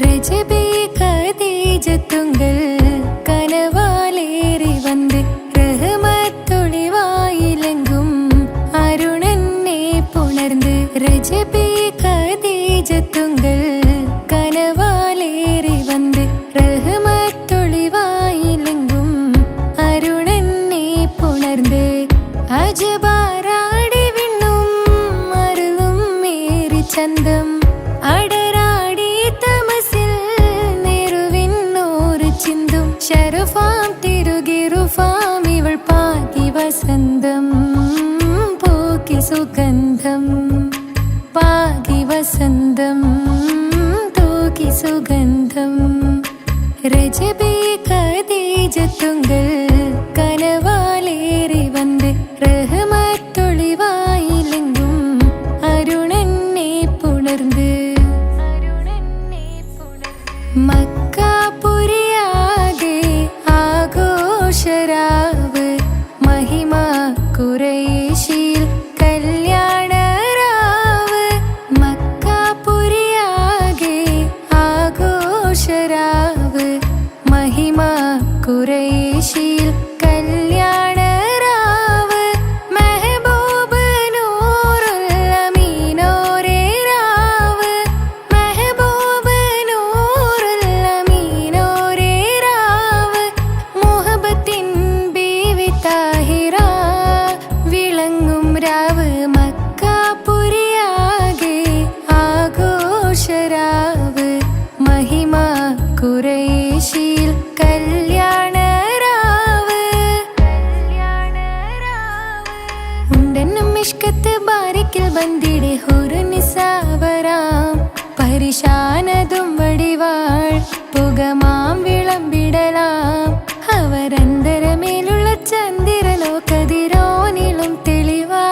ரஜபே கதீஜத்துங்கள் கனவாலேறி வந்து ரஹமத்தொளிவாயிலெங்கும் அருணன்னே புணர்ந்து ரஜபே கதீஜத்துங்கள் கனவாலேறி வந்து ரஹமத்தொளிவாயிலெங்கும் அருணன்னே புணர்ந்து அஜபாராடி விண்ணும் அருளும் மேரி சந்தம் ഷറഫാം തിരുകിറുഫാം ഇവൾ പാകി വസന്തം പോക്കി സുഗന്ധം പാകി വസന്തം തൂക്കി സുഗന്ധം രജബേ ഖദീജത്തുങ്കൾ കനവാലേറി വന്ന് റഹ്മത്തൊളിവായിലെങ്കും അരുണന്നെ പുണർന്ന് മക്കാപുരിയാകെ ആഘോഷരാവ് മഹിമ ഖുറൈശിയിൽ കല്യാണരാവ് മക്കാപുരിയാകെ ആഘോഷരാവ് മഹിമ ഖുറൈശിയിൽ കല്യാണരാവ് മെഹബൂബ് നൂറുൽ അമീനോരേ രാവ് മെഹബൂബ് നൂറുൽ അമീനോരേ രാവ് മുഹബത്തിൻ ബീവി താഹിറ വിളങ്ങും രാവ് മക്കാപുരിയാകെ ആഘോഷരാവ് മഹിമ ഖുറൈശിയിൽ കല്യാണരാവ് ഉണ്ടെന്നും ഇഷ്കത്ത് ബാരിക്കിൽ ബന്ദിടെ ഹുറുനിസാവരാം പരിശാനതും വടിവാൾ പുകമാം വിളമ്പിടലാം അവരന്തരമേലുള്ള ചന്ദ്രനോ കതിരോനിലും തെളിവാ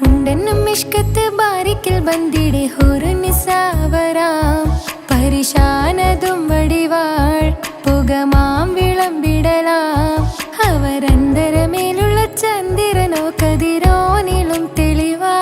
ഉണ്ടെന്നും ഇഷ്കത്ത് ബാരിക്കിൽ ബന്ദിടെ ഹുറുനിസാവരാം പരിശാനതും വടിവാൾ പുകമാം വിളമ്പിടലാം അവരന്തരമേലുള്ള ചന്ദ്രനോ കതിരോനിലും തെളിവാ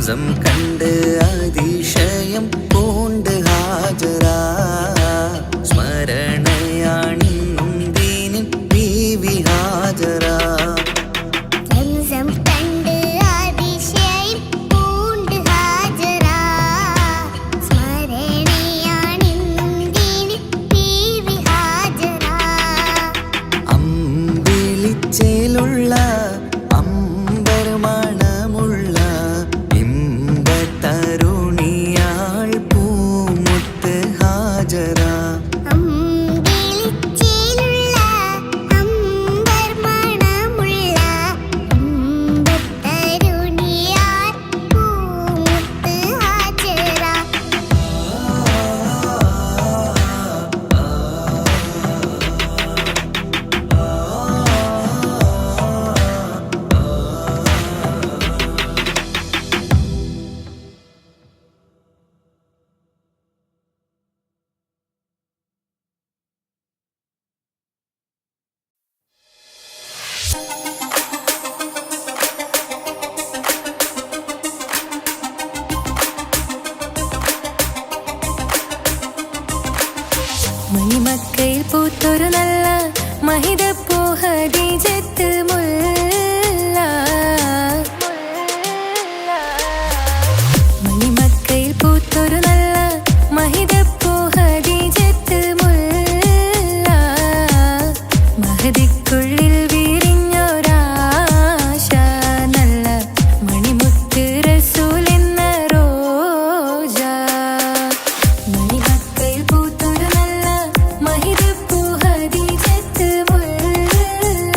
സംസം കണ്ട് അതിശയം പൂണ്ട് ഹാജറ സ്മരണയാണിന്നും ദീനിൻ ബീവി ഹാജറ അമ്പിളിച്ചേലുള്ള അമ്പർ മണമുള്ള ഇമ്പത്തരുണിയാൾ പൂമുത്ത് ഹാജറ മണിമക്കയിൽ പൂത്തൊരു നല്ല മഹിതപ്പൂ ഹദീജത്ത് മുല്ല മണിമക്കയിൽ പൂത്തൊരു നല്ല മഹിതപ്പൂ ഹദീജത്ത് മുല്ല മഹദിക്കുള്ളിൽ വിരിഞ്ഞൊരാശ നല്ല മണിമുത്ത് റസൂൽ എന്ന റോജ മണിമക്കയിൽ പൂത്തൊരു നല്ല മഹിതപ്പൂ ഹദീജത്ത് മുല്ല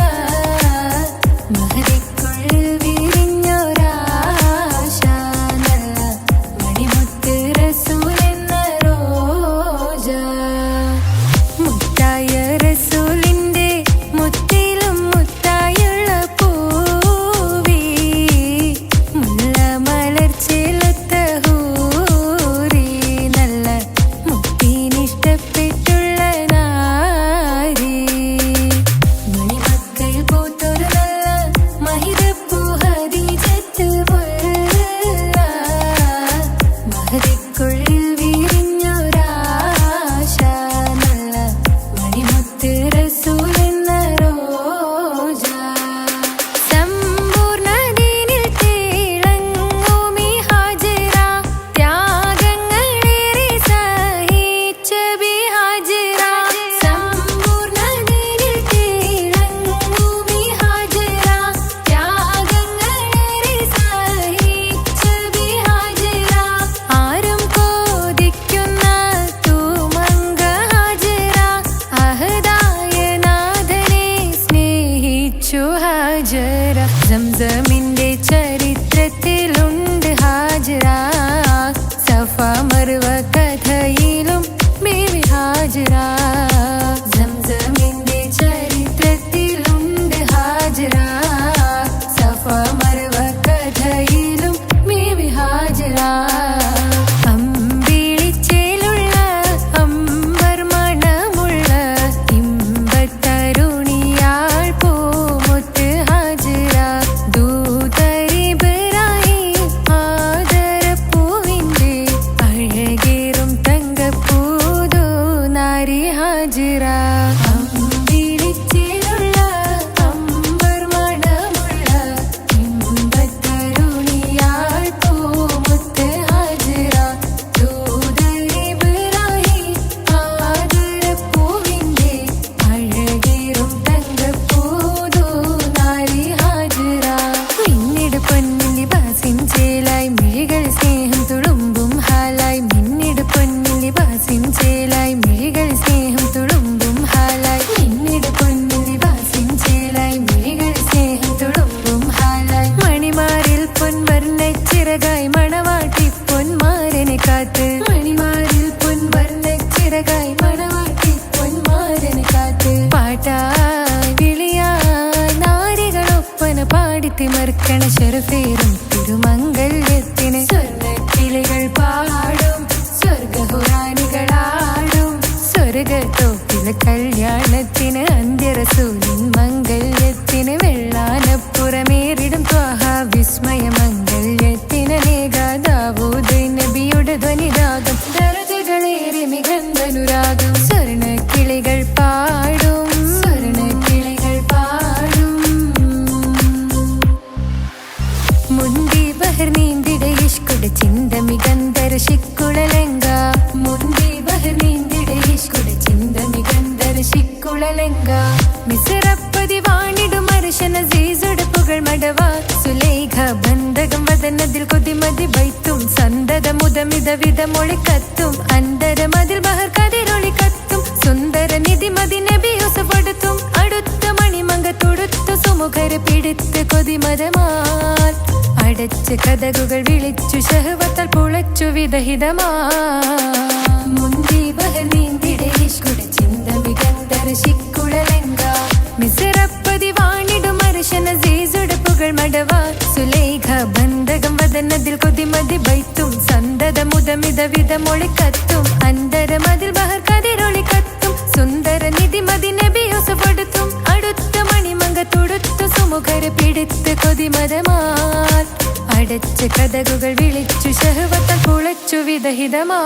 ദാവൂദ് നബിയുടെ ധ്വനിരാഗം ദരജകളേറി മികന്ധനുരാഗം സ്വർണ്ണക്കിളികൾ പാടും സ്വർണ്ണക്കിളികൾ പാടും മുന്തി ബഹർ നീന്തിട ഇഷ്കുടെ ചിന്ത മികന്ധര ശിക്കുളലങ്ക മുന്തി ബഹർ നീന്തിട ഇഷ്കുടെ ചിന്ത മികന്ധര ശിക്കുളലങ്ക മിസറപ്പതി വാണിടും അർശന സീസുടെ പുകൾ മടവ സുലൈഖ ബന്ധകം വദനതിൽ കൊതിമതി ബൈത്തും സന്തത മുതമിത വിധമൊളി കത്തും അന്തരമതിൽ ബഹർ കതിരൊളി കത്തും സുന്ദര നിധി മതി നബി യൂസഫെടുത്തും അടുത്ത മണിമങ്ക തൊടുത്തു സുമുഖര് പിടിത്ത് കൊതിമതമാൽ അടച്ച് കഥകുകൾ വിളിച്ചു ശഹവത്താൽ പുളച്ചു വിദഹിതമാ മുന്തി ബഹർ നീന്തിട ഇഷ്കുടെ ചിന്ത മികന്ധര ശിക്കുളലങ്ക മിസറപ്പതി വാണിടും അർശന സീസുടെ പുകൾ മടവ സുലൈഖ ബന്ധകം വദനതിൽ കൊതിമതി ബൈത്തും സന്തത മുതമിത വിധമൊളി കത്തും അന്തരമതിൽ ബഹർ കതിരൊളി കത്തും സുന്ദര നിധി മതി നബി യൂസഫെടുത്തും അടുത്ത മണിമങ്ക തൊടുത്തു സുമുഖര് പിടിത്ത് കൊതിമതമാൽ അടച്ച് കഥകുകൾ വിളിച്ചു ശഹവത്താൽ പുളച്ചു വിദഹിതമാ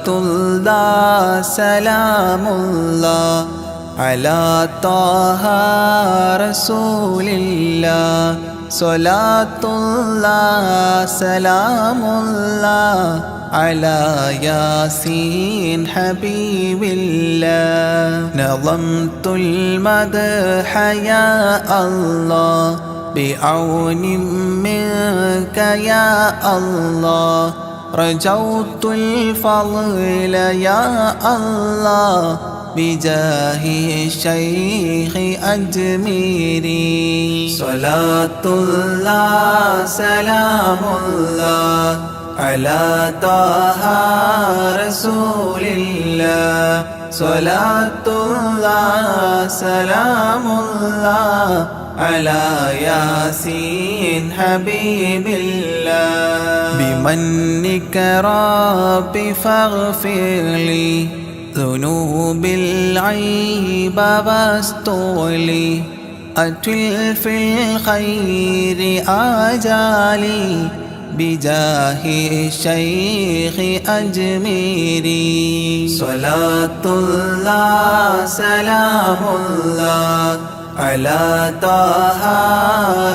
സ്വലാത്തുല്ലാഹ് സലാമുല്ലാഹ് അലാ ത്വാഹ റസൂലില്ലാഹ് സ്വലാത്തുല്ലാഹ് സലാമുല്ലാഹ് അലാ യാസീൻ ഹബീബില്ലാഹ് നളംതുൽ മദ്ഹ യാ അല്ലാഹ് ബിഔനിൻ മിൻക യാ അല്ലാഹ് رجوت الفضل يا الله بجاه الشيخ أجميري صلاة الله سلام الله على طه رسول الله صلاة الله سلام الله على ياسين حبيب الله بمنك ربي فاغفر لي ذنوب العيب واستغلي أتل في الخير آجالي بجاه الشيخ أجميري صلاة الله سلام الله على طه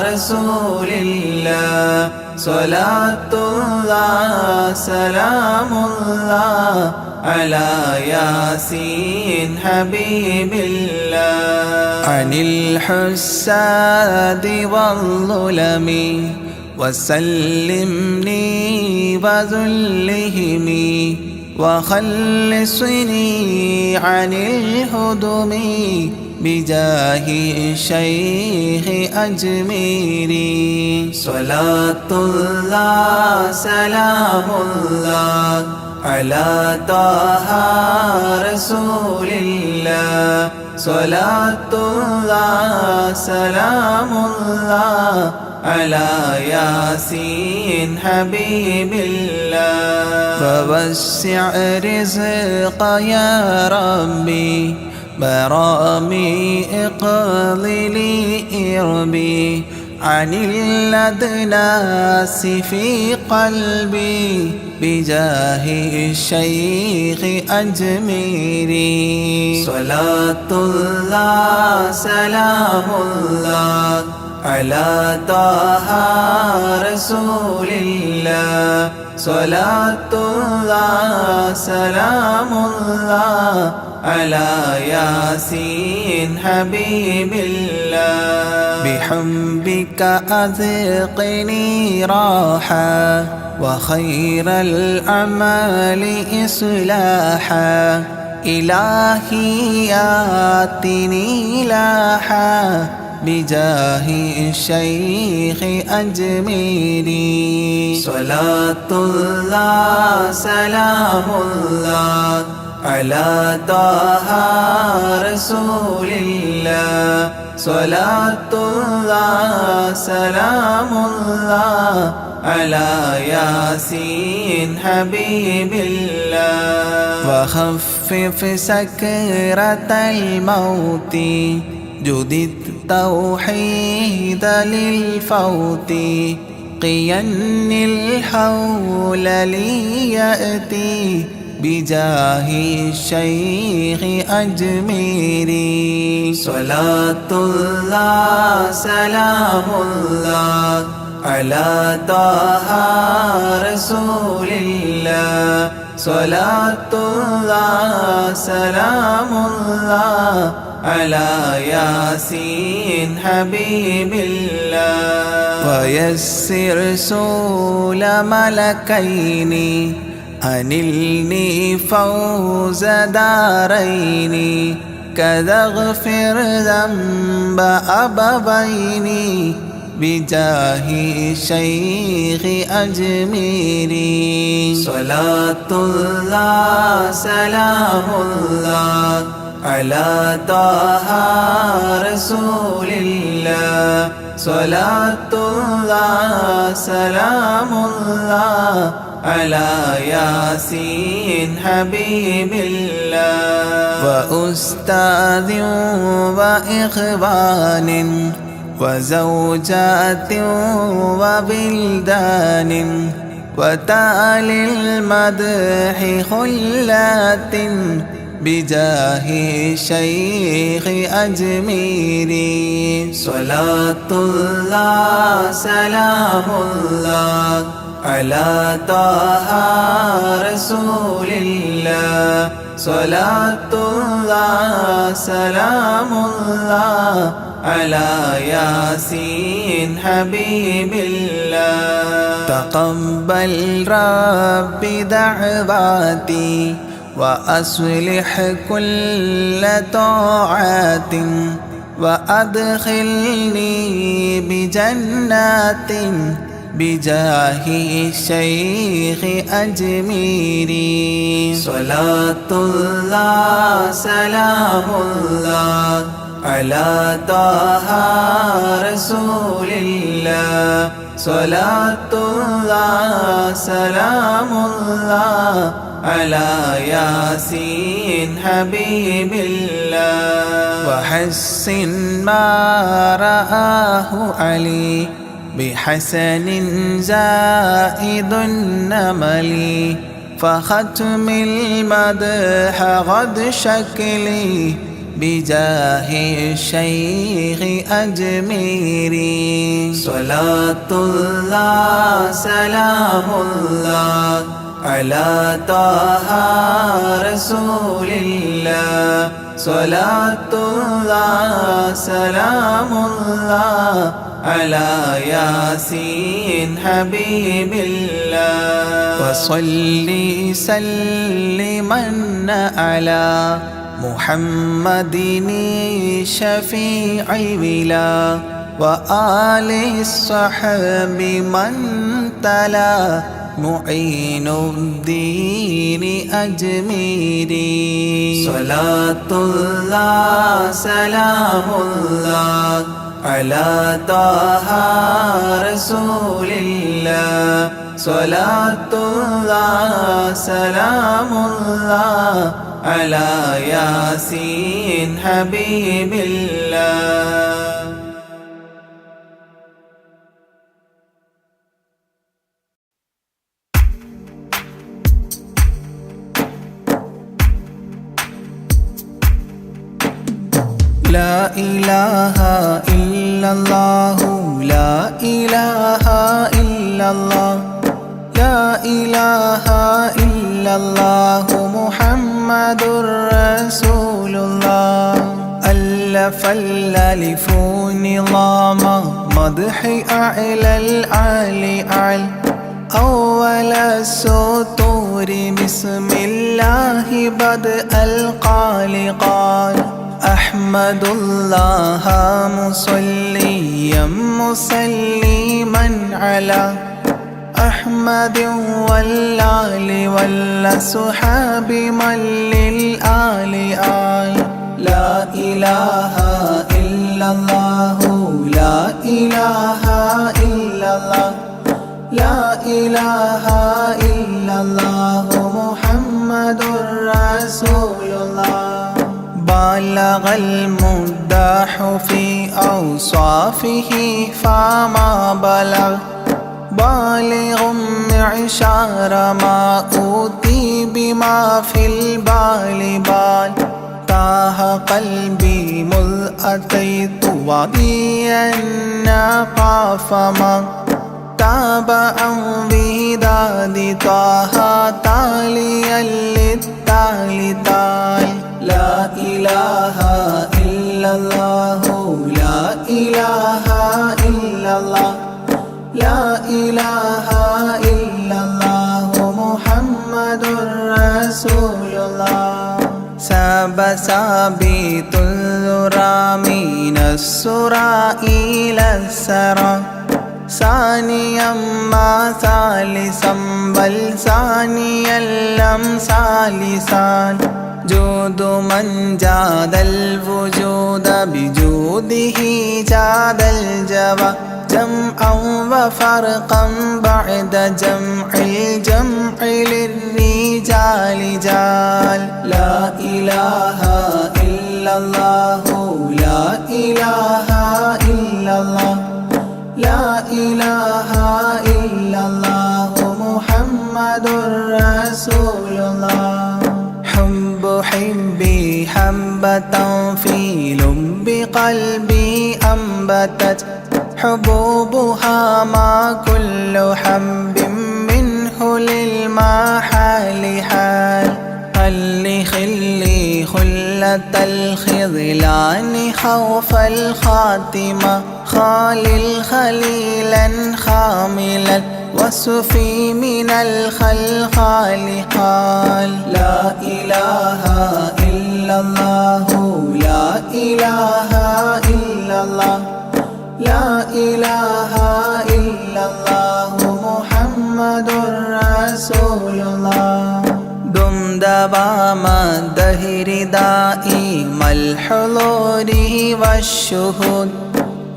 رسول الله صلاة الله سلام الله على ياسين حبيب الله عن الحساد والظلم وسلمني وذلهم وخلصني عن الهدم بجاه الشيخ أجميري صلاة الله سلام الله على طه رسول الله صلاة الله سلام الله على ياسين حبيب الله فوسع رزق يا ربي برامي اقللي إربي عن الأدناس في قلبي بجاه الشيخ أجميري صلاة الله سلام الله على طه رسول الله صلاة الله سلام الله على ياسين حبيب الله بحبك أذقني راحة وخير الأعمال إصلاحا إلهي آتني لاحا بجاه الشيخ أجميري صلاة الله سلام الله على طه رسول الله صلاة الله سلام الله على ياسين حبيب الله وخف خفف سكرة الموت جد التوحيد للفوت قين الحول ليأتي بجاه الشيخ أجميري صلاة الله سلام الله على طه رسول الله صلاة الله سلام الله على ياسين حبيب الله ويسر سول ملكين أنلني فوز دارين كذا اغفر ذنب أبوين بجاه الشيخ أجميري صلاة الله سلام الله على طه رسول الله صلاة الله سلام الله على ياسين حبيب الله وأستاذ وإخوان وزوجات وبلدان وتالي المدح خلات بجاه الشيخ أجميري صلاة الله سلام الله على طه رسول الله صلاة الله سلام الله على ياسين حبيب الله تقبل ربي دعواتي وأصلح كل طاعات وأدخلني بجنات بجاه الشيخ أجميري صلاة الله سلام الله على طه رسول الله صلاة الله سلام الله على ياسين حبيب الله وحسن ما رآه علي بحسن زائد النمل فختم المدح غد شكلي بجاه الشيخ أجميري صلاة الله سلام الله على طه رسول الله صلاة الله سلام الله على ياسين حبيب الله وصلي سلما على محمد شفيع بلا وآل الصحب من تلا معين الدين أجميري صلاة الله سلام الله على طه رسول الله صلاة الله سلام الله على ياسين حبيب الله لا إله إلا الله لا إله إلا الله لا إله إلا الله محمد رسول الله ألف الألف نظام مدح أعلى الأعلى أعلى أول السطور بسم الله بدء القال قال أحمد الله مصليا مسلما على أحمد والآل والصحاب من للآل آل لا إله إلا الله لا إله إلا الله لا إله إلا الله محمد رسول رسول الله بلغ المدح في أوصافه فما بلغ بالغ معشار ما أوتي بما في البال بال تاه قلبي مذ أتيت واديا قاف ما تاب عن وداد طه تاليا للتالي تال لا إله إلا الله لا إله إلا الله لا إله إلا الله محمد رسول الله ساب سابيت الذرى من السرى إلى السرى ثانيا ما ثالثا بل ثانيا لم ثالثان جود من جاد الوجود بجوده جاد الجوى جمعا وفرقا بعد جمع الجمع للرجال جال لا إله إلا الله لا إله إلا الله لا إله إلا الله محمد رسول الله حب حبي حبة في لب قلبي أنبتت حبوبها ما كل حب منه للمحال حال خلي خلة الخذلان خوف الخاتمة خالل خليلا خاملا وصفي من الخلخال قال لا إله إلا الله لا إله إلا الله لا إله إلا الله محمد رسول الله دم دوام الدهر دائم الحضور والشهود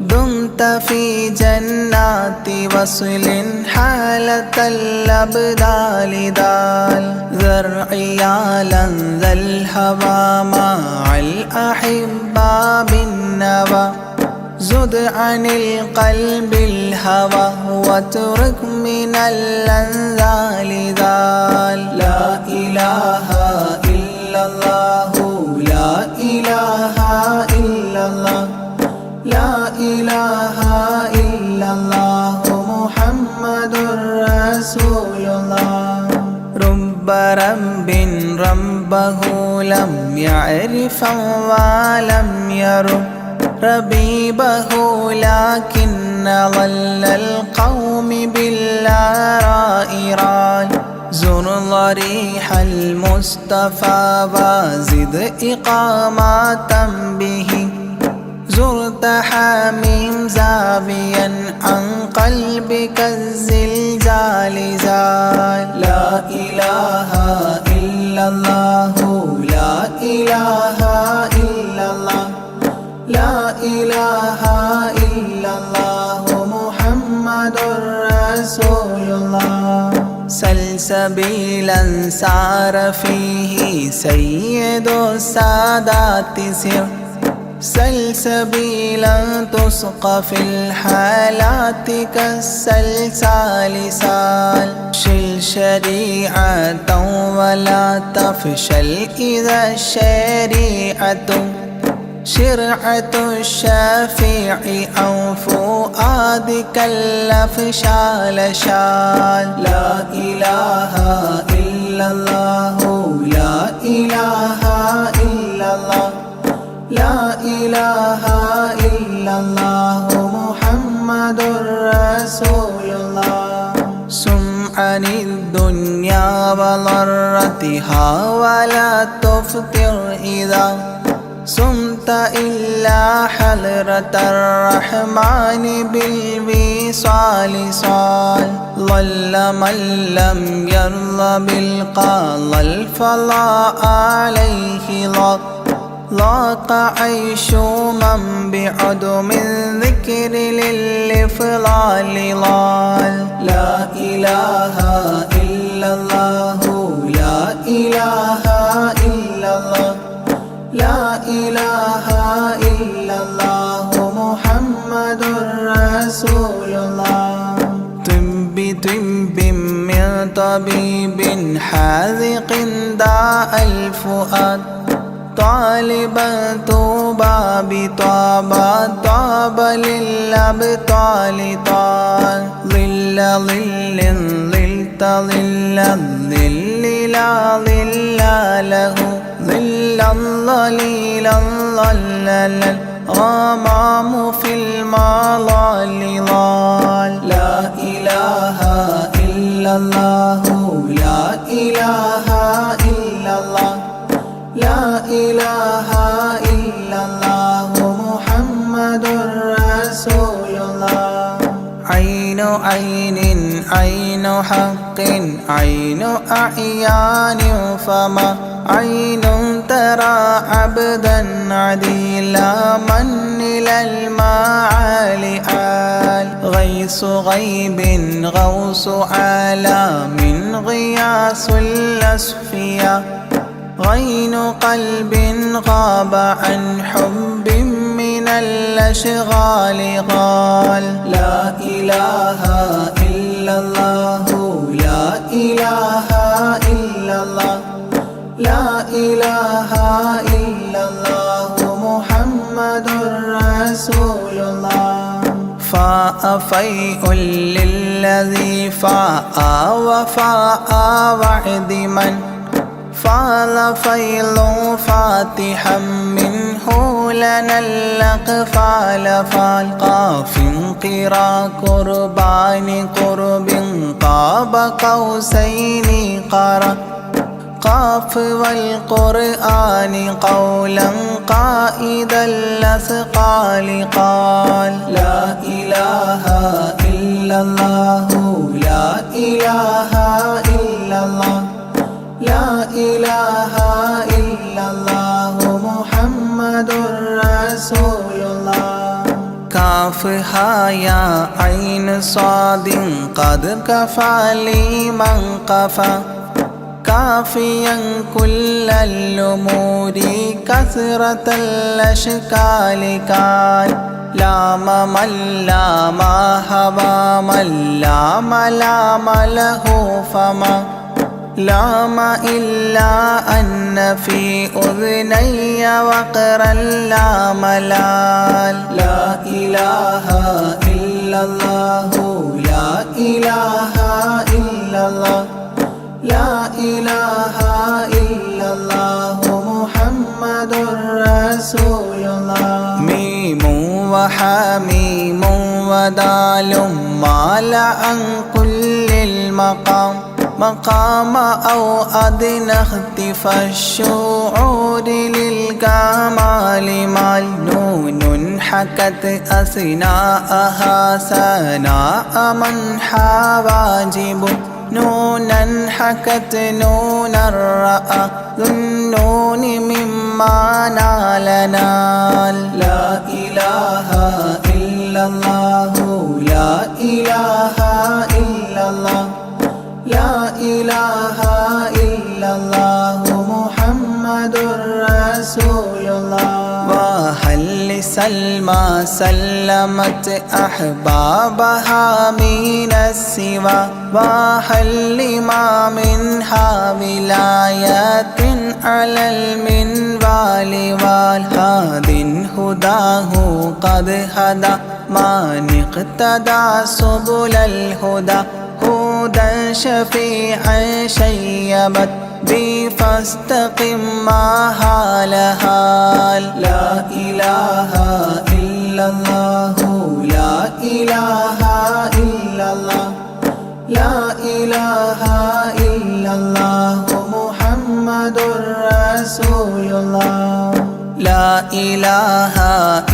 دمت في جنات وصل حالة الأبدال دال ذرعيالا ذا الهوى مع الأحبة بالنوى زد عن القلب الهوى واترك من الأنذال ذال لا إله إلا الله لا إله إلا الله لا إله إلا الله محمد رسول الله رب رب ربه لم يعرف ولم يرب ربيبه لكن ظل القوم بالآراء رال زر ضريح المصطفى وزد إقامة به زرت حميم زاويا عن قلبك الزلزال زال لا إله إلا الله لا إله إلا الله لا إله إلا الله محمد رسول الله سلسبيلا سار فيه سيد السادات سر سلسبيلا تسقى في الحالات كالسلسال سال شل شريعة ولا تفشل إذا الشريعة شرعة الشافع أو فؤادك الأفشال شال لا إله إلا الله لا إله إلا الله لا إله إلا الله محمد رسول الله سم عن الدنيا وضرتها ولا تفطر إذا صمت إلا حضرة الرحمن بالوصال صال ظل من لم يرضى بالقضاء الفضاء عليه ضاق عيش من بعدم الذكر للإفضال ضال لا إله إلا الله لا إله إلا لا إله إلا الله محمد رسول الله طب من طبيب حاذق داء الفؤاد طالبا طوبى بطابى طاب للأبطال طال ظل ظل ظلت ظل الظل لا ظل له ظل الظليل الظلل غمام في المظل ظال لا إله إلا الله لا إله إلا الله لا إله إلا الله محمد رسول الله عين عين عين حق عين أعيان فما عين ترى عبدا عديلا من إلى المعالي آل غيث غيب غوث عالم غياث الأصفياء غين قلب غاب عن حب من الأشغال قال لا إله إلا الله لا إله إلا الله لا إله إلا الله محمد رسول الله فاء فيء للذي فاء وفاء وعد من فاض فيض فاتحا منه لنا الأقفال فالقاف قرا قربان قرب قاب قوسين قرا قاف والقرآن قولا قائد الأثقال قال لا إله إلا الله لا إله إلا الله لا إله إلا الله محمد رسول الله كافها يا عين صاد قد كفى لي من قفى كافيا كل الأمور كثرة الأشكال كان لام من لام هوى من لام لام له فما لام إلا أن في أذني وقرا لا ملال لا إله إلا الله لا إله إلا الله لا إله إلا الله محمد رسول الله ميم وحميم ودال مال عن كل المقام مقام أو أدنى اختفى الشعور للكمال مال نون حكت أثناءها سناء من حواجب نونا حكت نون الرأى ذو النون مما نال نال لا إله إلا الله لا إله إلا الله لا إله إلا الله محمد رسول الله وهل سلمى سلمت أحبابها من السوى وهل لما منها ولايات على المنوال والهاد هداه قد هدى من اقتدى سبل الهدى هدى شفيعا شيبت بي فاستقم ما هال هال لا إله إلا الله لا إله إلا الله لا إله إلا الله محمد رسول الله لا إله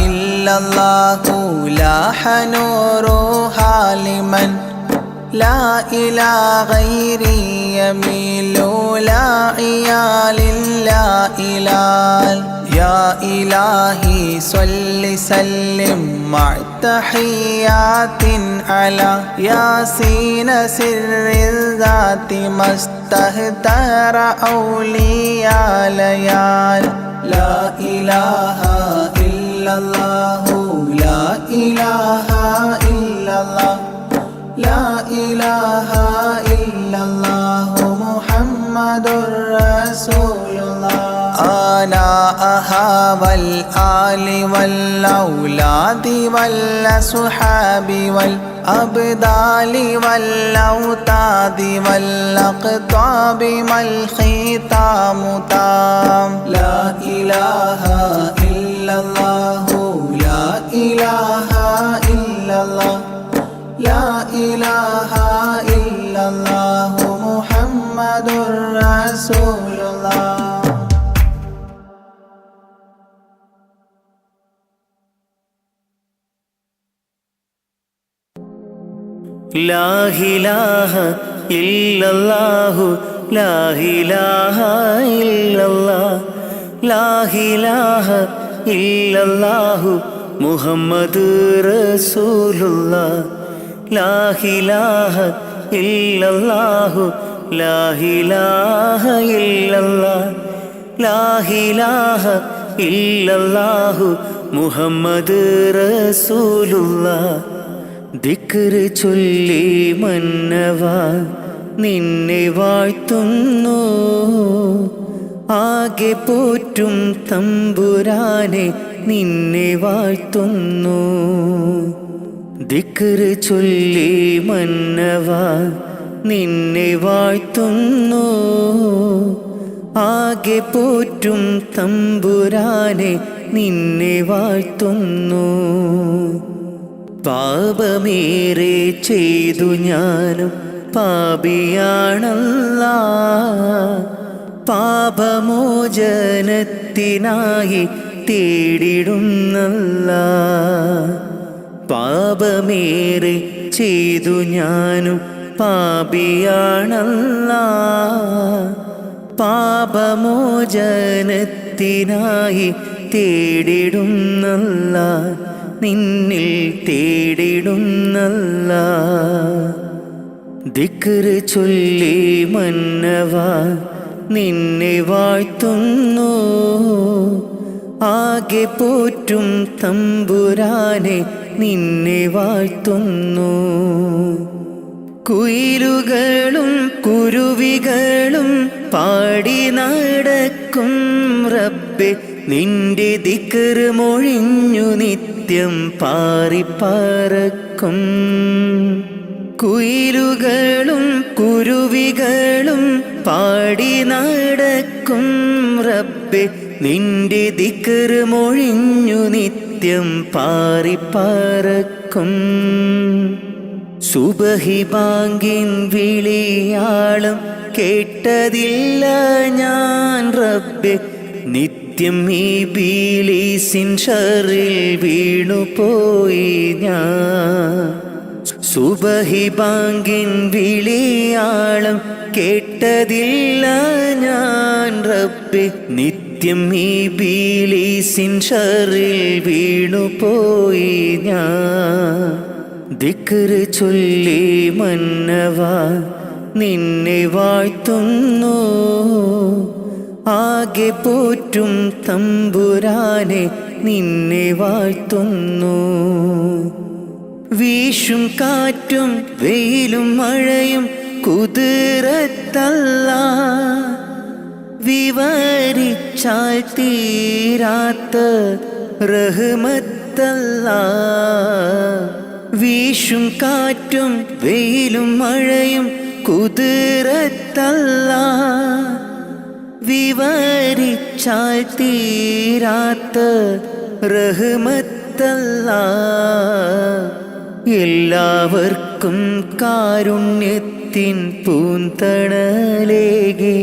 إلا الله لاح نورها لمن لا إلى غيري يميل لا عيال لا إلال يا إلهي صل سلم مع تحيات على ياسين سر الذات ما استهتر أولياء ليال لا إله إلا الله لا إله إلا الله لا إله إلا الله محمد رسول الله آناءها والآل والأولاد والأصحاب والأبدال والأوتاد والأقطاب ما الختام تام لا إله إلا الله لا إله إلا الله لا إله إلا الله محمد رسول الله لا إله إلا الله لا إله إلا الله لا إله إلا الله محمد رسول الله لا إله إلا الله لا إله إلا الله لا إله إلا الله محمد رسول الله ദിക്റ് ചൊല്ലി മന്നവാ നിന്നെ വാഴ്ത്തുന്നു ആകെ പോറ്റും തമ്പുരാനെ നിന്നെ വാഴ്ത്തുന്നു ദിക്റ് ചൊല്ലി മന്നവാ നിന്നെ വാഴ്ത്തുന്നു ആകെ പോറ്റും തമ്പുരാനെ നിന്നെ വാഴ്ത്തുന്നു പാപമേറെ ചെയ്തു ഞാനും പാപിയാണല്ലാ പാപമോചനത്തിനായി തേടിടുന്നല്ലാ പാപമേറെ ചെയ്തു ഞാനും പാപിയാണല്ലാ പാപമോചനത്തിനായി തേടിടുന്നല്ലാ നിന്നിൽ തേടിടുന്നല്ലാ ദിക്റ് ചൊല്ലി മന്നവാ നിന്നെ വാഴ്ത്തുന്നു ആകെ പോറ്റും തമ്പുരാനെ നിന്നെ വാഴ്ത്തുന്നു കുയിലുകളും കുരുവികളും പാടി നടക്കും റബ്ബേ നിന്റെ ദിക്റ് മൊഴിഞ്ഞു നിത്യം പാറിപ്പറക്കും കുയിലുകളും കുരുവികളും പാടി നടക്കും റബ്ബേ നിന്റെ ദിക്റ് മൊഴിഞ്ഞു നിത്യം പാറിപ്പറക്കും സുബഹി ബാങ്കിൻ വിളിയാളം കേട്ടതില്ല ഞാൻ റബ്ബേ നിത്യം ഈ ബീലീസിൻ ഷറിൽ വീണുപോയി ഞാൻ സുബഹി ബാങ്കിൻ വിളിയാളം കേട്ടതില്ല ഞാൻ റബ്ബേ നിത്യം ഈ ബീലീസിൻ ഷറിൽ വീണുപോയി ഞാൻ ദിക്റ് ചൊല്ലി മന്നവാ നിന്നെ വാഴ്ത്തുന്നു ആകെ പോറ്റും തമ്പുരാനെ നിന്നെ വാഴ്ത്തുന്നു വീശും കാറ്റും വെയിലും മഴയും കുതിരത്തല്ലാ വിവരിച്ചാൽ തീരാത്ത റഹ്മത്തല്ലാ വീശും കാറ്റും വെയിലും മഴയും കുതിരത്തല്ലാ വിവരിച്ചാൽ തീരാത്ത റഹ്മത്തല്ലാ എല്ലാവർക്കും കാരുണ്യത്തിൻ പൂന്തണലേകെ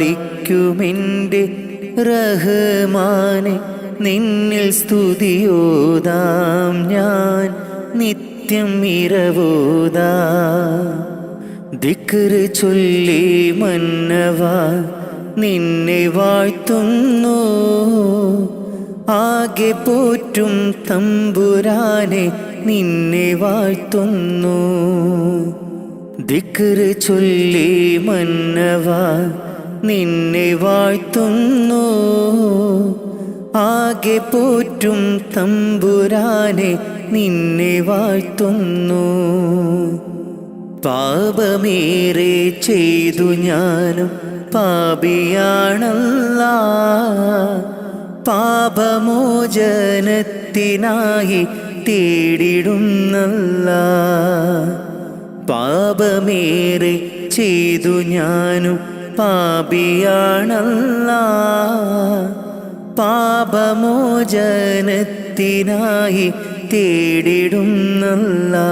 പരിപാലിക്കുമെൻ്റെ റഹ്മാനെ നിന്നിൽ സ്തുതിയോതാം ഞാൻ നിത്യം ഇരവോതാം ദിക്റ് ചൊല്ലി മന്നവാ നിന്നെ വാഴ്ത്തുന്നു ആകെ പോറ്റും തമ്പുരാനെ നിന്നെ വാഴ്ത്തുന്നു ദിക്റ് ചൊല്ലി മന്നവാ നിന്നെ വാഴ്ത്തുന്നു. ആകെ പോറ്റും തമ്പുരാനെ നിന്നെ വാഴ്ത്തുന്നു. പാപമേറെ ചെയ്തു ഞാനും പാപിയാണല്ലാ, പാപമോചനത്തിനായി തേടിടുന്നല്ലാ. പാപമേറെ ചെയ്തു ഞാനും പാപിയാണല്ലാ, പാപമോചനത്തിനായി തേടിടുന്നല്ലാ,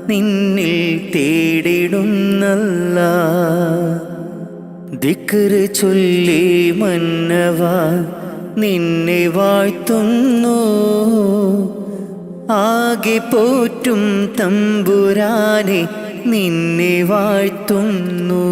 നിന്നിൽ തേടിടുന്നല്ലാ. ദിക്റ് ചൊല്ലി മന്നവാ നിന്നെ വാഴ്ത്തുന്നു. ആകെ പോറ്റും തമ്പുരാനെ നിന്നെ വാഴ്ത്തുന്നു.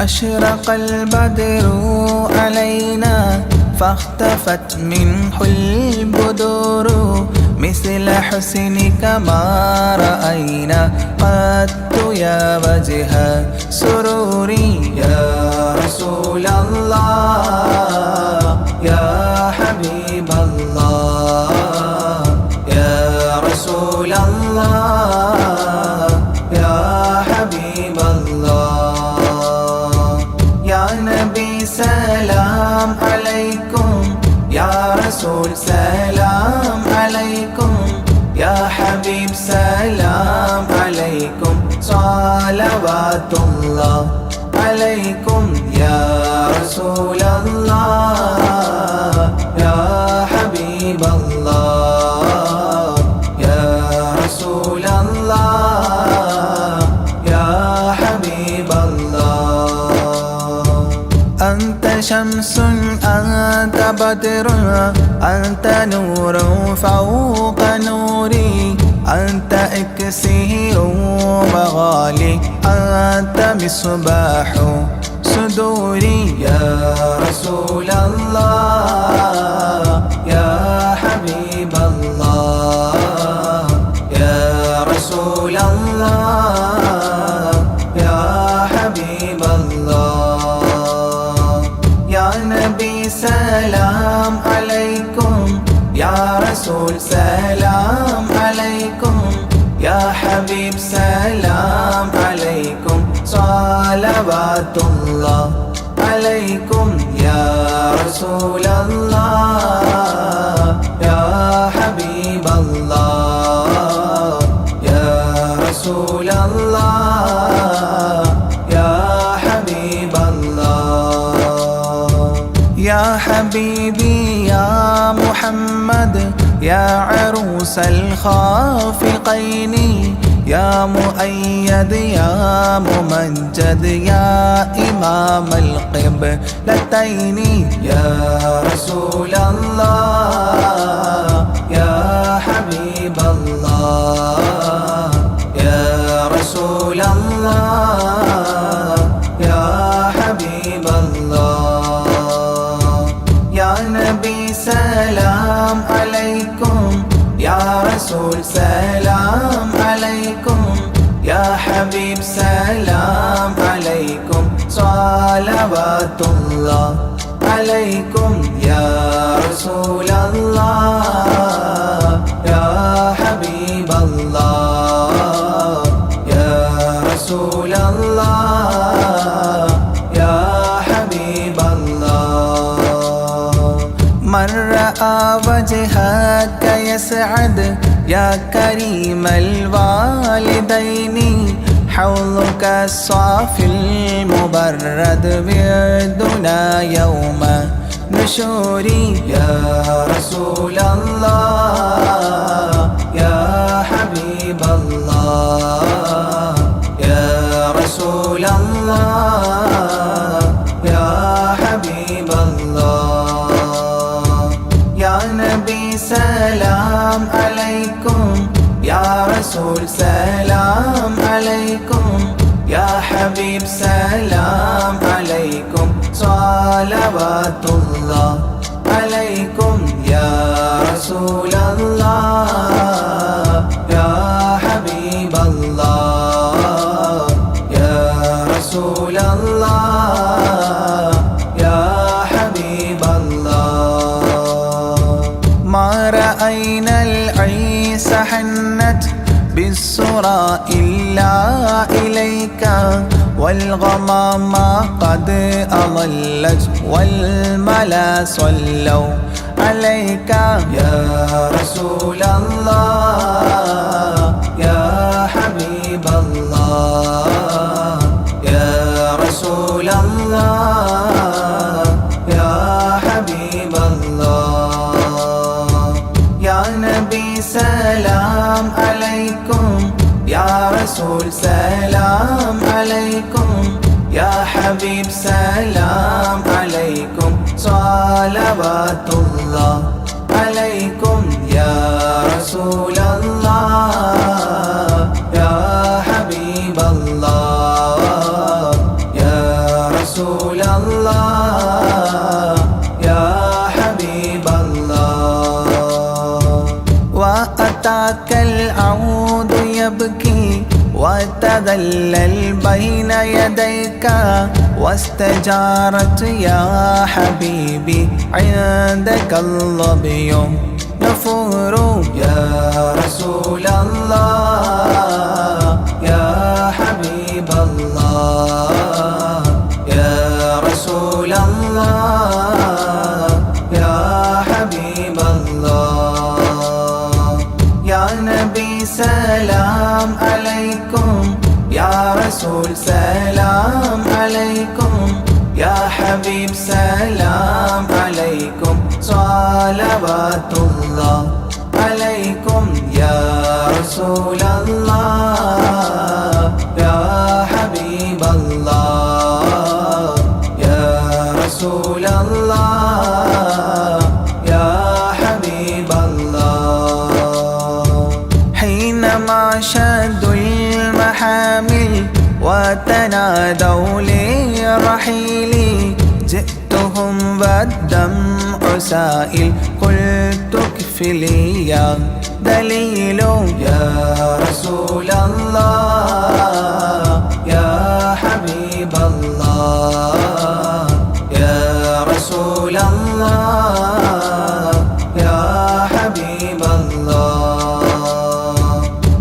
أشرق البدر علينا فاختفت منه البدور مثل حسنك ما رأينا قط يا وجه سروري يا رسول الله يا حبيب الله يا رسول الله يا حبيب الله يا نبي سلام عليكم يا رسول سلام عليكم يا حبيب سلام عليكم صلوات الله عليكم يا رسول الله يا حبيب الله يا رسول الله يا حبيب الله أنت شمس أنت بدر أنت نور فوق نوري أنت إكسير وغالي أنت مصباح صدوري يا رسول الله يا حبيب الله يا رسول الله يا حبيب الله يا نبي سلام عليكم يا رسول سلام عليكم يا حبيب سلام عليكم صلوات الله عليكم يا رسول الله يا حبيب الله يا رسول الله يا حبيب الله يا حبيبي يا محمد يا عروس الخافقين يا مؤيد يا ممجد يا إمام القبلتين يا رسول الله يا حبيب الله يا رسول الله يا حبيب الله يا نبي سلام عليكم يا رسول سلام عليكم يا حبيب سلام عليكم صلوات الله عليكم يا رسول الله يا حبيب الله يا رسول الله يا حبيب الله من رأى وجهك يسعد يا كريم الوالدين حوضك الصافي المبرد وردنا يوم نشوري يا رسول الله يا حبيب الله يا رسول الله يا حبيب الله يا نبي سلام عليكم يا رسول سلام عليكم يا حبيب سلام عليكم صلوات الله عليكم يا رسول الله يا حبيب الله يا رسول الله يا حبيب الله ما رأينا العيس حنت بالسرى إلا إليك والغمام قد أضلت والملا صلوا عليك يا رسول الله يا حبيب الله يا رسول الله يا حبيب الله يا نبي سلام عليكم يا رسول سلام عليكم يا حبيب سلام عليكم صلوات الله عليكم يا رسول الله يا حبيب الله يا رسول الله يا أتاك العود يبكي وتذلل بين يديك واستجارت يا حبيبي عندك الظبي يفور يا رسول الله يا حبيب الله يا رسول الله يا حبيب الله يا نبي سلام عليكم يا رسول سلام عليكم يا حبيب سلام عليكم صلوات الله عليكم يا رسول الله يا حبيب الله يا رسول الله يا حبيب الله حينما شدوا المحامل وتنادوا لرحيلي جئتهم والدمع سائل قلت اكفلي يا دليل يا رسول الله يا حبيب الله يا رسول الله يا حبيب الله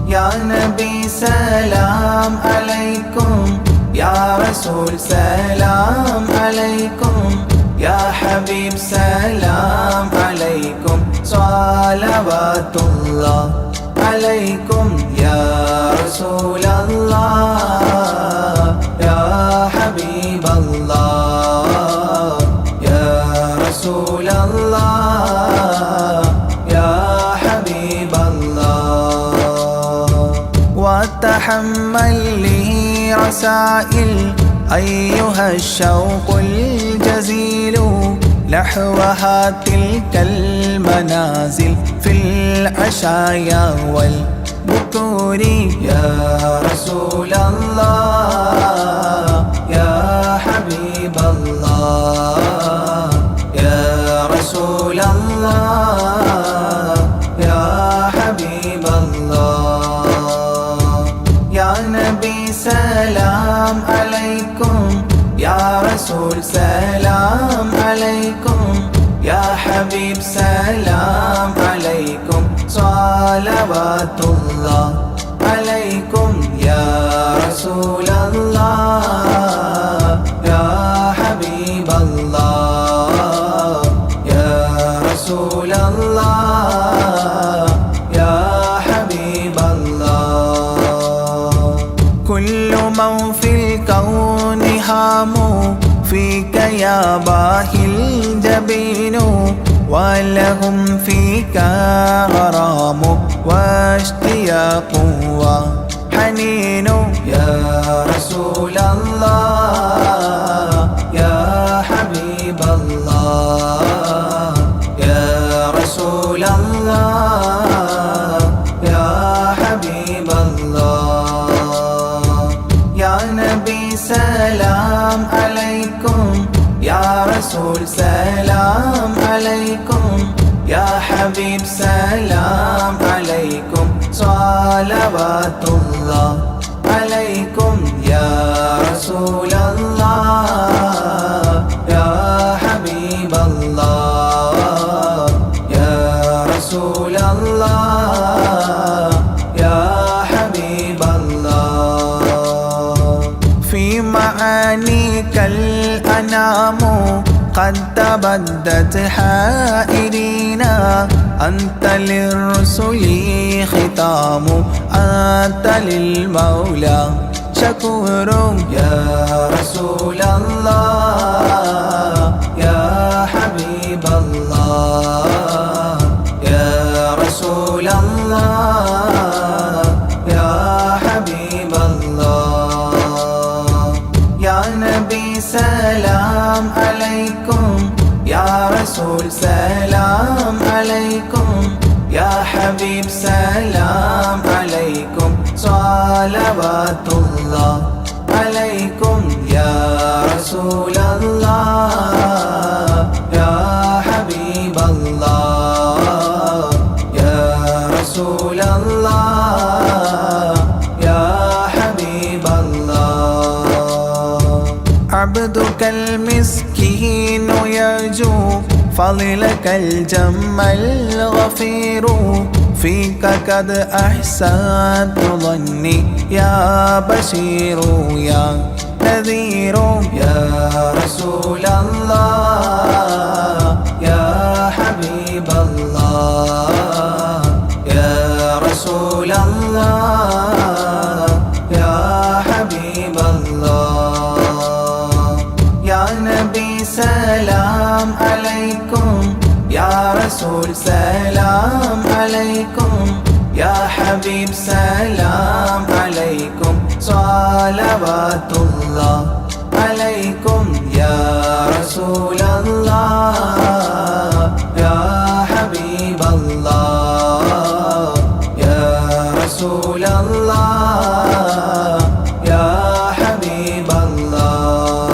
يا نبي سلام عليكم يا رسول سلام عليكم يا حبيب سلام عليكم صلوات الله عليكم يا رسول الله يا حبيب الله يا رسول الله يا حبيب الله وتحمل لي رسائل أيها الشوق الجزيل نحوها تلك المنازل في العشايا والبكور يا رسول الله يا حبيب الله يا رسول الله يا حبيب الله يا نبي سلام عليكم يا رسول سلام عليكم يا حبيب سلام عليكم صلوات الله عليكم يا رسول الله يا حبيب الله يا رسول الله يا حبيب الله كل من في الكون هام فيك يا باهي الجبين ولهم فيك غرام واشتياق وحنين يا رسول الله يا حبيب الله يا رسول الله يا حبيب الله يا نبي سلام عليكم يا رسول سلام عليكم يا حبيب سلام عليكم صلوات الله عليكم يا رسول الله يا حبيب الله يا رسول الله يا حبيب الله في معانيك الأنام قد تبدت حائرين أنت للرسل ختام أنت للمولى شكور يا رسول الله يا حبيب الله يا رسول الله يا حبيب الله يا نبي سلام عليكم يا رسول سلام عليكم يا حبيب سلام عليكم صلوات الله عليكم يا رسول الله يا حبيب الله يا رسول فضلك الجم الغفير فيك قد أحسنت ظني يا بشير يا نذير يا رسول الله يا حبيب الله يا رسول الله يا حبيب الله يا نبي سلام عليكم يا رسول سلام عليكم يا حبيب سلام عليكم صلوات الله عليكم يا رسول الله يا حبيب الله يا رسول الله يا حبيب الله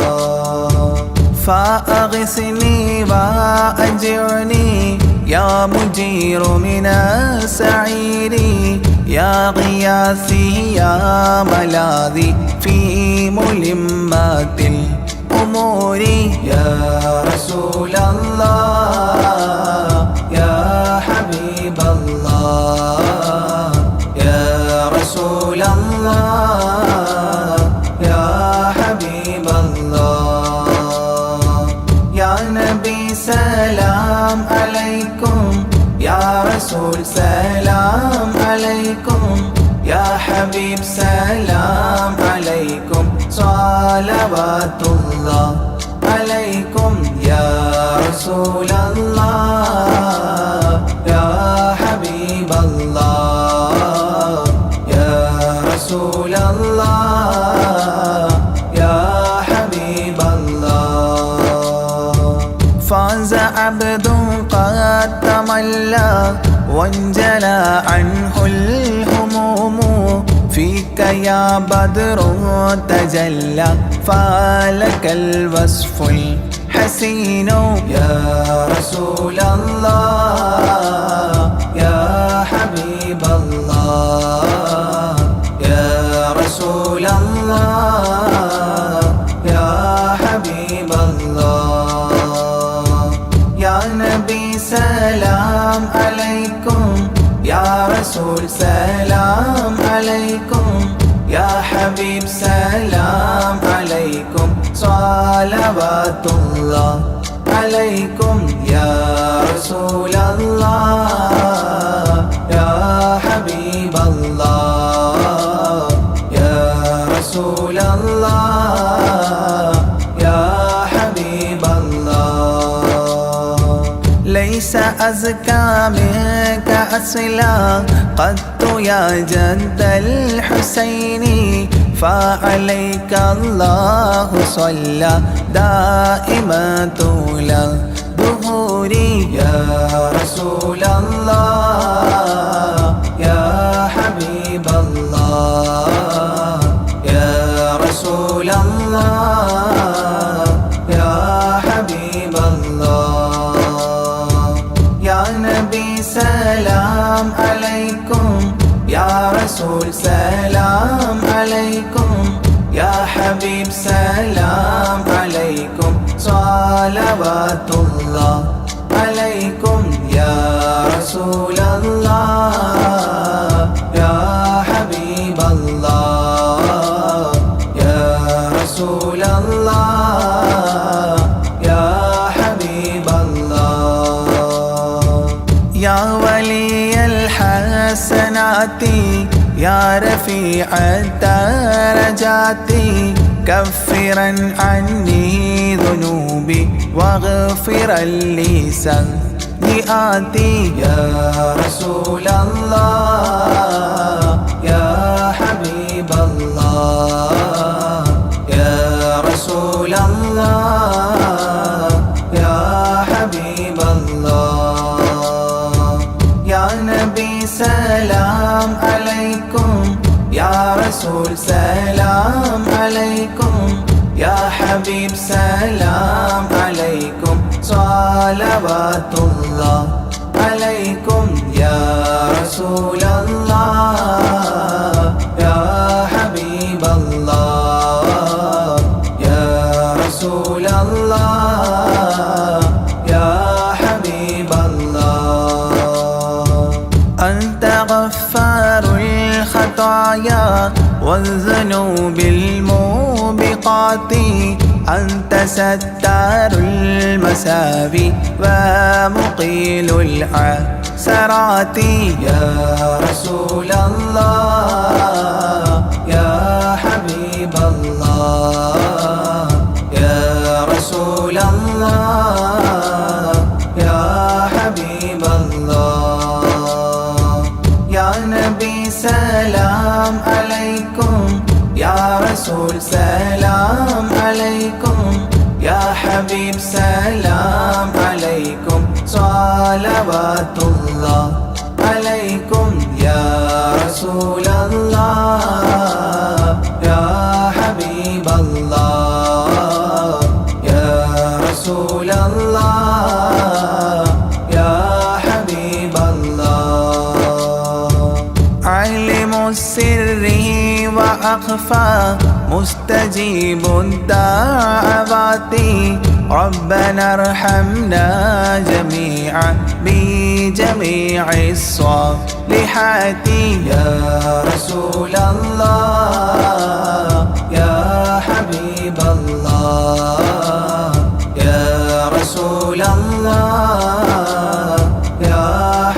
فأغثني وأجرني يا مجير من السعير يا غياثي يا ملاذي في ملمات الأمور يا رسول الله يا حبيب الله يا رسول الله يا حبيب الله يا نبي سلام عليكم يا رسول سلام عليكم يا حبيب سلام عليكم صلوات الله عليكم يا رسول الله يا حبيب الله يا رسول الله يا حبيب الله فاز عبد قد تملى وانجلى عنه الهموم فيك يا بدر تجلى فلك الوصف الحسين يا رسول الله يا حبيب الله يا رسول الله يا حبيب الله يا نبي سلام عليكم يا رسول سلام عليكم يا حبيب سلام عليكم صلوات الله عليكم يا رسول الله يا حبيب الله يا رسول الله يا حبيب الله ليس أزكى منك أصلا قدت يا جد الحسين فعليك الله صلى دائما طول الدهور يا رسول الله يا حبيب الله يا رسول الله يا حبيب الله يا نبي سلام عليكم يا رسول سلام عليكم يا حبيب سلام عليكم صلوات الله عليكم يا رسول الله يا حبيب الله يا رسول الله يا حبيب الله يا ولي الحسنات يا رفيع الدرجات كفرا عني ذنوبي واغفرا لي سيئاتي يا رسول الله يا حبيب الله يا رسول الله يا حبيب الله يا نبي سلام عليكم يا رسول سلام عليكم يا حبيب سلام عليكم صلوات الله عليكم يا رسول الله يا حبيب الله يا رسول الله يا أنت غفار الخطايا والذنوب الموبقات أنت ستار المساوي ومقيل العثرات يا رسول الله يا حبيب الله يا رسول الله يا حبيب الله يا نبي سلام عليكم يا رسول سلام عليكم يا حبيب سلام عليكم صلوات الله عليكم يا رسول الله يا حبيب الله يا رسول الله يا حبيب الله علم السر وأخفى مستجيب الدعوات ربنا ارحمنا جميعا بجميع الصالحات يا رسول الله يا حبيب الله يا رسول الله يا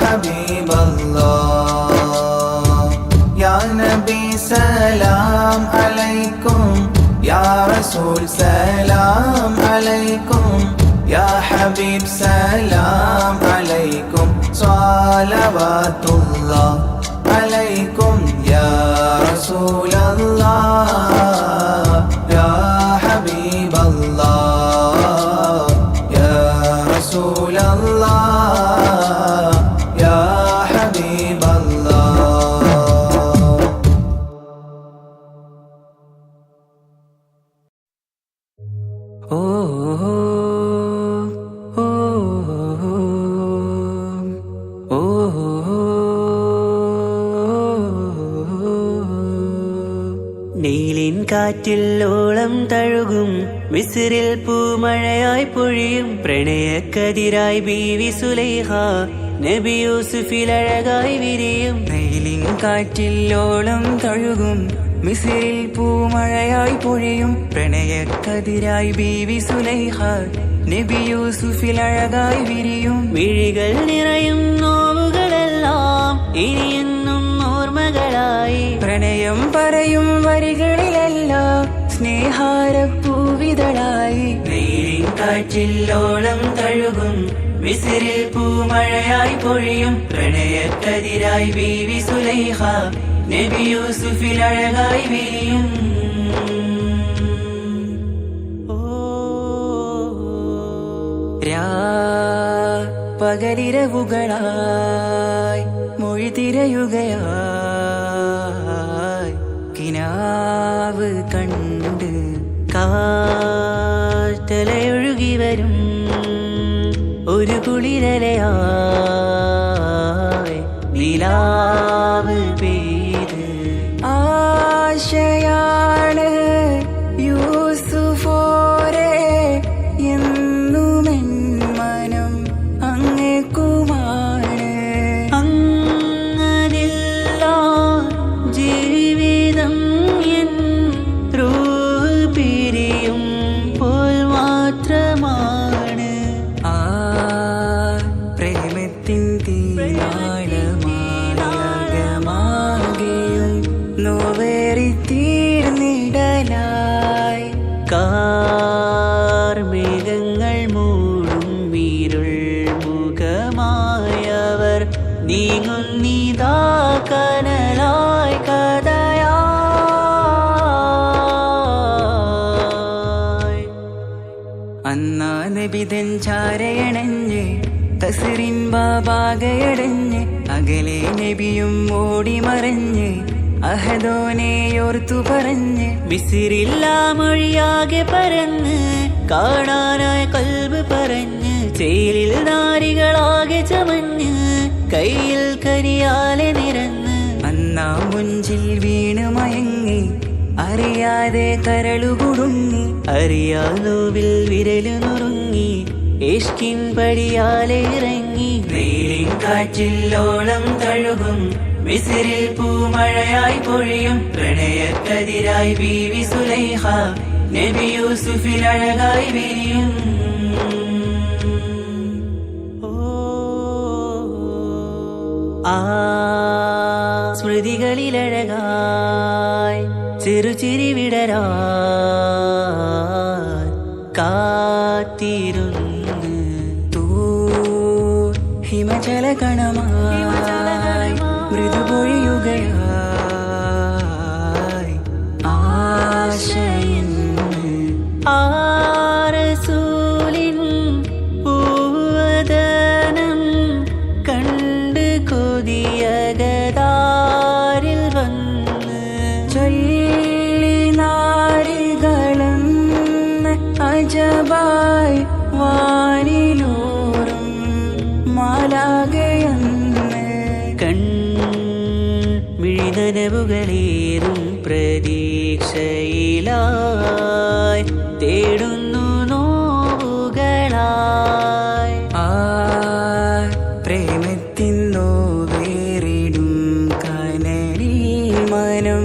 حبيب الله يا نبي سلام عليكم يا رسول سلام عليكم يا حبيب سلام عليكم صلوات الله عليكم يا رسول الله يا حبيب الله يا رسول الله يا حبيب الله നീലിൻ കാറ്റിൽ ഓളം തഴുകും മിസ്രിൽ പൂമഴയായി പൊഴിയും പ്രണയക്കതിരായി ബീവി സുലൈഹ നബി യൂസുഫിൽ അഴകായി വിരിയും. നീലിൻ കാറ്റിൽ ഓളം തഴുകും മിസ്രിൽ പൂമഴയായി പൊഴിയും പ്രണയക്കതിരായി ബീവി സുലൈഹ നബി യൂസുഫിൽ അഴകായി വിരിയും. മിഴികൾ നിറയും നോവുകളെല്ലാം ഇനിയെന്നും ഓർമ്മകളായി പ്രണയം പറയും വരികളിലെല്ലാം സ്നേഹാരപ്പൂവിതളായി. നീലിൻ കാറ്റിൽ ഓളം തഴുകും മിസ്രിൽ പൂമഴയായി പൊഴിയും പ്രണയക്കതിരായി ബീവി സുലൈഹ നബി യൂസുഫിൽ അഴകായി വിരിയും. പകലിരവുകളായി മൊഴി തിരയുകയായി കിനാവ് കണ്ട് കാറ്റലയൊഴുകി വരും ഒരു കുളിരലയായി നിലാവ് പെയ്ത് ആശയാണ് യൂസുഫോരെ എന്നുമെൻ മനം അങ്ങേക്കുമാണ്. അങ്ങനില്ല ജീവിതം എൻ റൂഹ് പിരിയും പോൽ മാത്രമാണ്. ആ പ്രേമത്തിൻ തീരാളമാകെയും നോവേറി തീർന്നിടലായി കാർമേഘങ്ങൾ മൂടും വീരുൾ മുഖമായവർ നീങ്ങുന്നിതാ കനലായി കഥയായി. അന്നാ നബിതൻ ചാരയണഞ്ഞ് തസറിൻ ബാബാകയടഞ്ഞ് അകലെ നബിയും ഓടിമറഞ്ഞ് അഹദോനെയോർത്തു പറഞ്ഞ് മിസിറില്ലാ മൊഴിയാകെ പരന്ന് കാണാനായ കൽബ് പറഞ്ഞ് ചേലിൽ നാരികളാകെ ചമഞ്ഞ് കയ്യിൽ കരിയാലെ നിരന്ന് അന്നാ മുഞ്ചിൽ വീണ് മയങ്ങി അറിയാതെ കരളുകുടുങ്ങി അറിയാലോവിൽ വിരലു നുറുങ്ങി ഇഷ്കിൻ പടിയാലെ ഇറങ്ങി. നീലിൻ കാറ്റിൽ ഓളം തഴു തഴുകും മിസ്രിൽ പൂമഴയായി പൊഴിയും പ്രണയക്കതിരായി ബീവി സുലൈഹ നബി യൂസുഫിൽ അഴകായി വിരിയും ആ സ്മൃതികളിലഴകായി ചെറുചിരി വിടരാ കാത്തിരുന്ന് ഹിമജല കണമായി മൃദുപൊഴിയുകയായി ആശയിൻ ആരസൂലിൻ പൂവദനം കണ്ട് കൊതിയകതാരിൽ വന്ന് ചൊല്ലി നാരികളും അജബായി വാനിലൂറും മാലാകയെന്ന് മിഴിനനവുകളേറും പ്രതീക്ഷയിലായി തേടുന്നു നോവുകളായി ആ പ്രേമത്തിൻ നോവേറിടും കനലിൽ മനം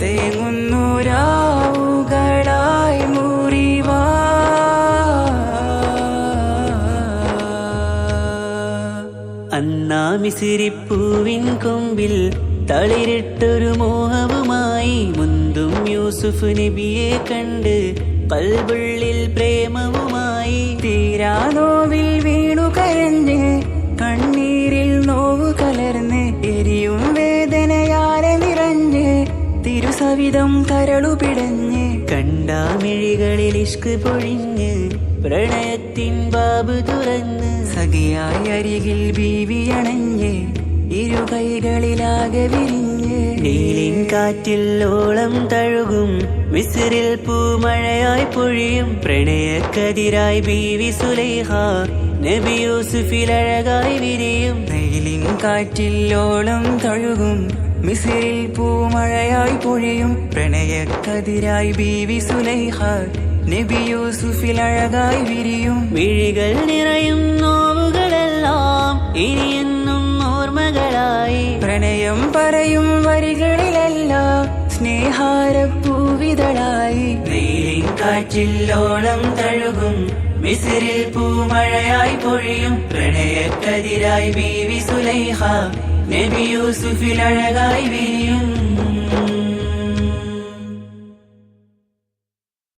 തേങ്ങുന്നു രാവുകളായി മുറിവാ അന്നാ മിസിരിപ്പൂവിൻ കൊമ്പിൽ തളിരിട്ടൊരു മോഹവുമായി മുന്തും യൂസുഫ് നബിയെ കണ്ട് കൽബുള്ളിൽ പ്രേമവുമായി തീരാ നോവിൽ വീണു കരഞ്ഞ് കണ്ണീരിൽ നോവു കലർന്ന് എരിയും വേദനയാലെ നിറഞ്ഞ് തിരുസവിധം കരളു പിടഞ്ഞ് കണ്ടാമിഴികളിൽ ഇഷ്ക് പൊഴിഞ്ഞ് പ്രണയത്തിൻ ബാബ് തുറന്ന് സഖിയായി അരികിൽ ബീവി അണഞ്ഞ് ഇരു കൈകളിലാകെ വിരിഞ്ഞ് നീലിൻ കാറ്റിൽ ഓളം തഴുകും മിസ്രിൽ പൂമഴയായി പൊഴിയും പ്രണയക്കതിരായി ബീവി സുലൈഹ നബി യൂസുഫിൽ അഴകായി വിരിയും വെയിലിൻ കാറ്റിൽ ഓളം തഴുകും മിസ്രിൽ പൂമഴയായി പൊഴിയും പ്രണയക്കതിരായി ബീവി സുലൈഹ നബി യൂസുഫിൽ അഴകായി വിരിയും മിഴികൾ നിറയും നോവുകളെല്ലാം ഇനിയെന്നും ഓർമ്മകളായി പ്രണയം പറയും വരികളിലെല്ലാം സ്നേഹാരപ്പൂവിതളായി വെയിലിൻ കാറ്റിൽ ഓളം തഴുകും മിസ്രിൽ പൂമഴയായി പൊഴിയും പ്രണയക്കതിരായി ബീവി സുലൈഹ നബി യൂസുഫിൽ അഴകായി വിരിയും